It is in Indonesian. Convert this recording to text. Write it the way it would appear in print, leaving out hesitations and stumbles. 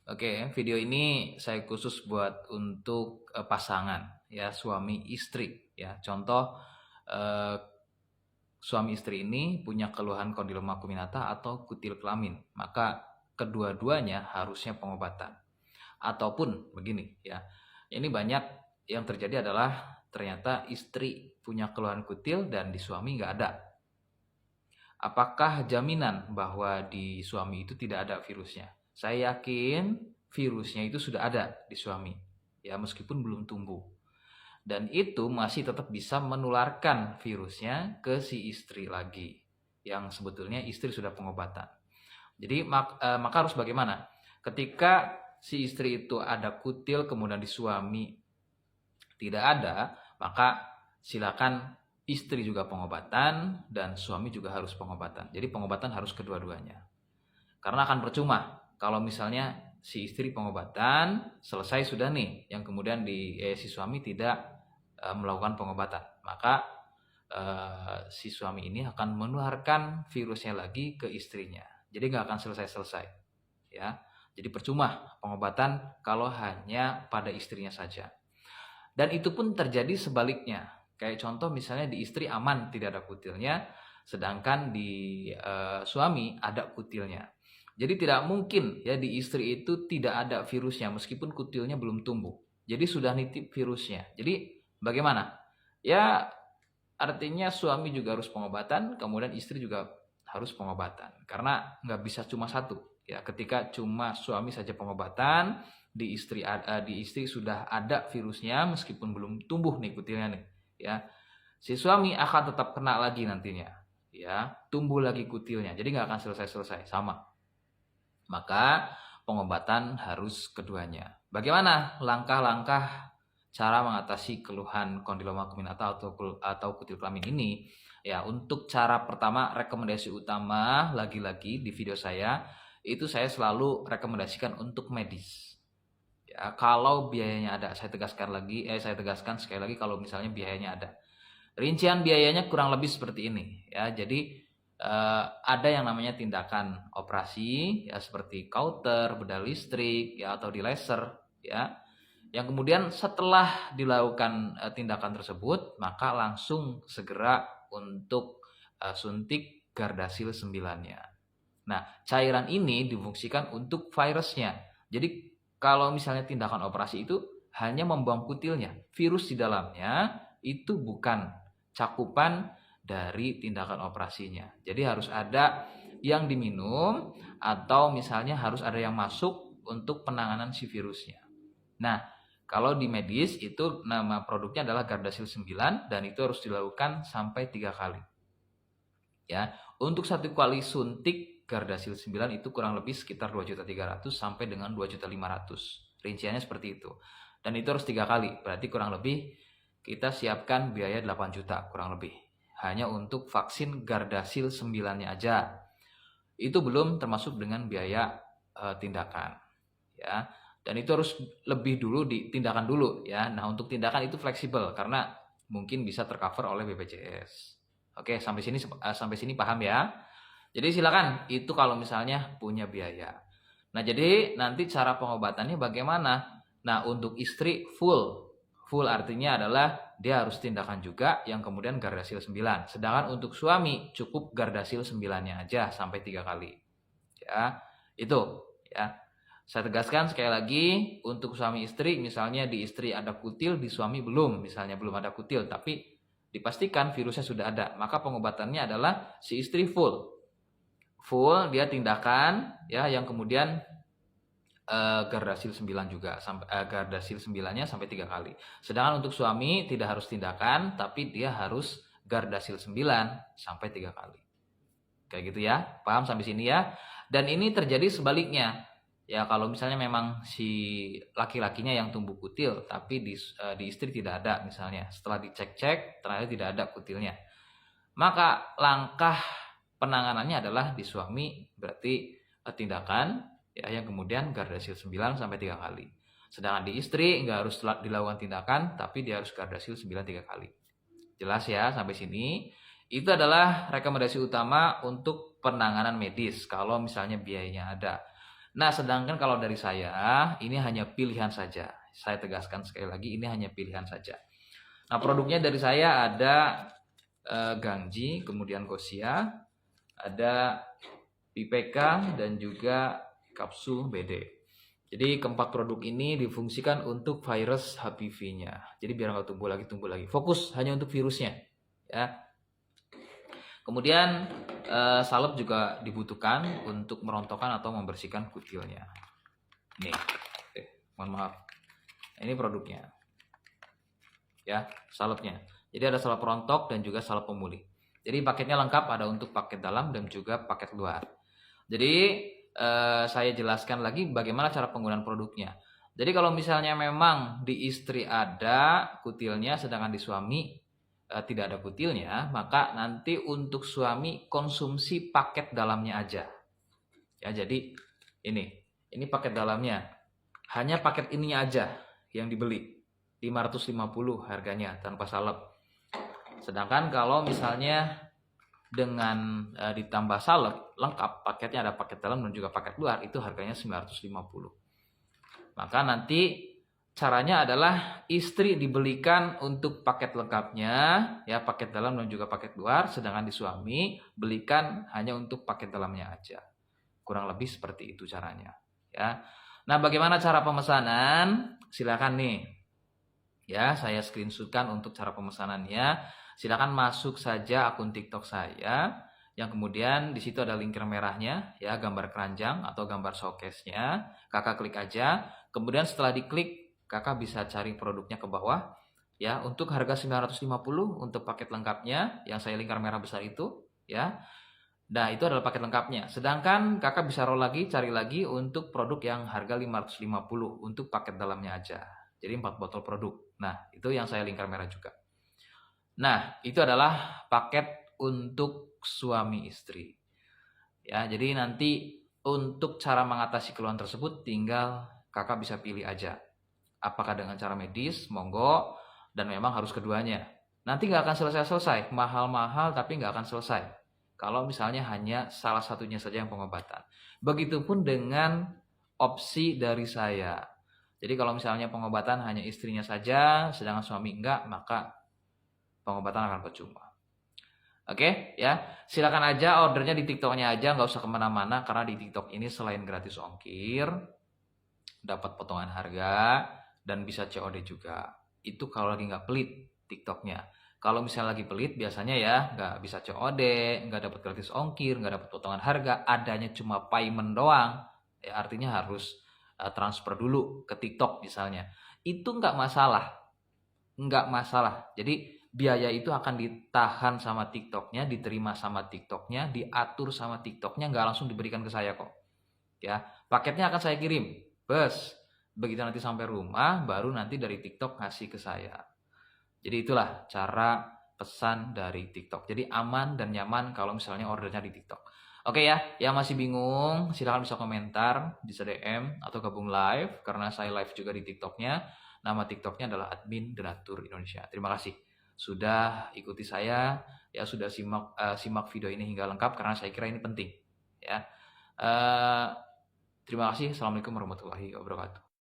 Oke, video ini saya khusus buat untuk pasangan ya, suami istri ya. Contoh eh, suami istri ini punya keluhan kondiloma acuminata atau kutil kelamin, maka kedua-duanya harusnya pengobatan. Ataupun begini ya. Ini banyak yang terjadi adalah ternyata istri punya keluhan kutil dan di suami nggak ada. Apakah jaminan bahwa di suami itu tidak ada virusnya? Saya yakin virusnya itu sudah ada di suami, ya meskipun belum tumbuh. Dan itu masih tetap bisa menularkan virusnya ke si istri lagi, yang sebetulnya istri sudah pengobatan. Jadi maka harus bagaimana? Ketika si istri itu ada kutil, kemudian di suami tidak ada, maka silakan istri juga pengobatan dan suami juga harus pengobatan. Jadi pengobatan harus kedua-duanya. Karena akan percuma kalau misalnya si istri pengobatan selesai sudah nih, yang kemudian si suami tidak melakukan pengobatan, maka si suami ini akan menularkan virusnya lagi ke istrinya. Jadi nggak akan selesai-selesai, ya. Jadi percuma pengobatan kalau hanya pada istrinya saja. Dan itu pun terjadi sebaliknya. Kayak contoh misalnya di istri aman tidak ada kutilnya, sedangkan di suami ada kutilnya. Jadi tidak mungkin ya di istri itu tidak ada virusnya meskipun kutilnya belum tumbuh. Jadi sudah nitip virusnya. Jadi bagaimana? Ya artinya suami juga harus pengobatan, kemudian istri juga harus pengobatan. Karena nggak bisa cuma satu. Ya, ketika cuma suami saja pengobatan, di istri sudah ada virusnya meskipun belum tumbuh nih kutilnya nih. Ya, si suami akan tetap kena lagi nantinya. Ya, tumbuh lagi kutilnya. Jadi nggak akan selesai-selesai, sama. Maka pengobatan harus keduanya. Bagaimana langkah-langkah cara mengatasi keluhan kondiloma acuminata atau kutil kelamin ini? Ya, untuk cara pertama, rekomendasi utama lagi-lagi di video saya itu saya selalu rekomendasikan untuk medis. Ya, kalau biayanya ada, saya tegaskan sekali lagi kalau misalnya biayanya ada. Rincian biayanya kurang lebih seperti ini ya. Jadi ada yang namanya tindakan operasi ya seperti kauter, bedah listrik ya atau di laser ya. Yang kemudian setelah dilakukan tindakan tersebut maka langsung segera untuk suntik Gardasil 9-nya. Nah, cairan ini difungsikan untuk virusnya. Jadi kalau misalnya tindakan operasi itu hanya membuang kutilnya, virus di dalamnya itu bukan cakupan dari tindakan operasinya. Jadi harus ada yang diminum atau misalnya harus ada yang masuk untuk penanganan si virusnya. Nah, kalau di medis itu nama produknya adalah Gardasil 9 dan itu harus dilakukan sampai 3 kali. Ya, untuk satu kali suntik Gardasil 9 itu kurang lebih sekitar 2.300.000 sampai dengan 2.500.000. Rinciannya seperti itu. Dan itu harus 3 kali. Berarti kurang lebih kita siapkan biaya 8 juta kurang lebih. Hanya untuk vaksin Gardasil 9-nya aja. Itu belum termasuk dengan biaya tindakan. Ya. Dan itu harus lebih dulu ditindakan dulu ya. Nah, untuk tindakan itu fleksibel karena mungkin bisa tercover oleh BPJS. Oke, sampai sini paham ya. Jadi silakan itu kalau misalnya punya biaya. Nah, jadi nanti cara pengobatannya bagaimana? Nah, untuk istri full. Full artinya adalah dia harus tindakan juga yang kemudian Gardasil 9. Sedangkan untuk suami cukup Gardasil 9-nya aja sampai 3 kali. Ya, itu ya. Saya tegaskan sekali lagi untuk suami istri, misalnya di istri ada kutil, di suami belum, misalnya belum ada kutil, tapi dipastikan virusnya sudah ada, maka pengobatannya adalah si istri full dia tindakan ya yang kemudian Gardasil 9 juga sampai Gardasil 9-nya sampai 3 kali. Sedangkan untuk suami tidak harus tindakan tapi dia harus Gardasil 9 sampai 3 kali. Kayak gitu ya. Paham sampai sini ya? Dan ini terjadi sebaliknya. Ya kalau misalnya memang si laki-lakinya yang tumbuh kutil tapi di istri tidak ada misalnya. Setelah dicek-cek ternyata tidak ada kutilnya. Maka langkah penanganannya adalah di suami berarti tindakan ya yang kemudian Gardasil 9 sampai 3 kali. Sedangkan di istri nggak harus dilakukan tindakan tapi dia harus Gardasil 9 3 kali. Jelas ya sampai sini? Itu adalah rekomendasi utama untuk penanganan medis kalau misalnya biayanya ada. Nah, sedangkan kalau dari saya, ini hanya pilihan saja. Saya tegaskan sekali lagi, ini hanya pilihan saja. Nah, produknya dari saya ada Gangji, kemudian Gosia, ada PPK, dan juga Kapsu BD. Jadi keempat produk ini difungsikan untuk virus HPV-nya. Jadi biar nggak tumbuh lagi. Fokus hanya untuk virusnya, ya. Kemudian salep juga dibutuhkan untuk merontokkan atau membersihkan kutilnya. Nih, mohon maaf. Ini produknya, ya, salepnya. Jadi ada salep rontok dan juga salep pemulih. Jadi paketnya lengkap, ada untuk paket dalam dan juga paket luar. Jadi saya jelaskan lagi bagaimana cara penggunaan produknya. Jadi kalau misalnya memang di istri ada kutilnya, sedangkan di suami tidak ada kutilnya, maka nanti untuk suami konsumsi paket dalamnya aja. Ya, jadi ini paket dalamnya. Hanya paket ininya aja yang dibeli. 550 harganya tanpa salep. Sedangkan kalau misalnya dengan ditambah salep lengkap, paketnya ada paket dalam dan juga paket luar, itu harganya 950. Maka nanti caranya adalah istri dibelikan untuk paket lengkapnya, ya, paket dalam dan juga paket luar, sedangkan di suami belikan hanya untuk paket dalamnya aja. Kurang lebih seperti itu caranya, ya. Nah, bagaimana cara pemesanan? Silakan nih. Ya, saya screenshotkan untuk cara pemesanannya. Silakan masuk saja akun TikTok saya, yang kemudian di situ ada linker merahnya, ya, gambar keranjang atau gambar showcase-nya. Kakak klik aja. Kemudian setelah diklik, kakak bisa cari produknya ke bawah. Ya, untuk harga 950 untuk paket lengkapnya yang saya lingkar merah besar itu, ya. Nah, itu adalah paket lengkapnya. Sedangkan kakak bisa roll lagi, cari lagi untuk produk yang harga 550 untuk paket dalamnya aja. Jadi 4 botol produk. Nah, itu yang saya lingkar merah juga. Nah, itu adalah paket untuk suami istri. Ya, jadi nanti untuk cara mengatasi keluhan tersebut tinggal kakak bisa pilih aja. Apakah dengan cara medis, monggo, dan memang harus keduanya. Nanti nggak akan selesai-selesai, mahal-mahal tapi nggak akan selesai. Kalau misalnya hanya salah satunya saja yang pengobatan. Begitupun dengan opsi dari saya. Jadi kalau misalnya pengobatan hanya istrinya saja, sedangkan suami enggak, maka pengobatan akan percuma. Oke, ya. Silakan aja ordernya di TikToknya aja, nggak usah kemana-mana, karena di TikTok ini selain gratis ongkir, dapat potongan harga, dan bisa COD juga. Itu kalau lagi nggak pelit TikToknya. Kalau misalnya lagi pelit, biasanya ya nggak bisa COD, nggak dapat gratis ongkir, nggak dapat potongan harga, adanya cuma payment doang. Ya, artinya harus transfer dulu ke TikTok misalnya. Itu nggak masalah. Jadi biaya itu akan ditahan sama TikToknya, diterima sama TikToknya, diatur sama TikToknya, nggak langsung diberikan ke saya kok. Ya, paketnya akan saya kirim. Begitu nanti sampai rumah, baru nanti dari TikTok ngasih ke saya. Jadi itulah cara pesan dari TikTok. Jadi aman dan nyaman kalau misalnya ordernya di TikTok. Oke ya, yang masih bingung silahkan bisa komentar, bisa DM atau gabung live, karena saya live juga di TikToknya. Nama TikToknya adalah Admin Donatur Indonesia. Terima kasih sudah ikuti saya, ya, sudah simak video ini hingga lengkap karena saya kira ini penting, ya. Terima kasih. Assalamualaikum warahmatullahi wabarakatuh.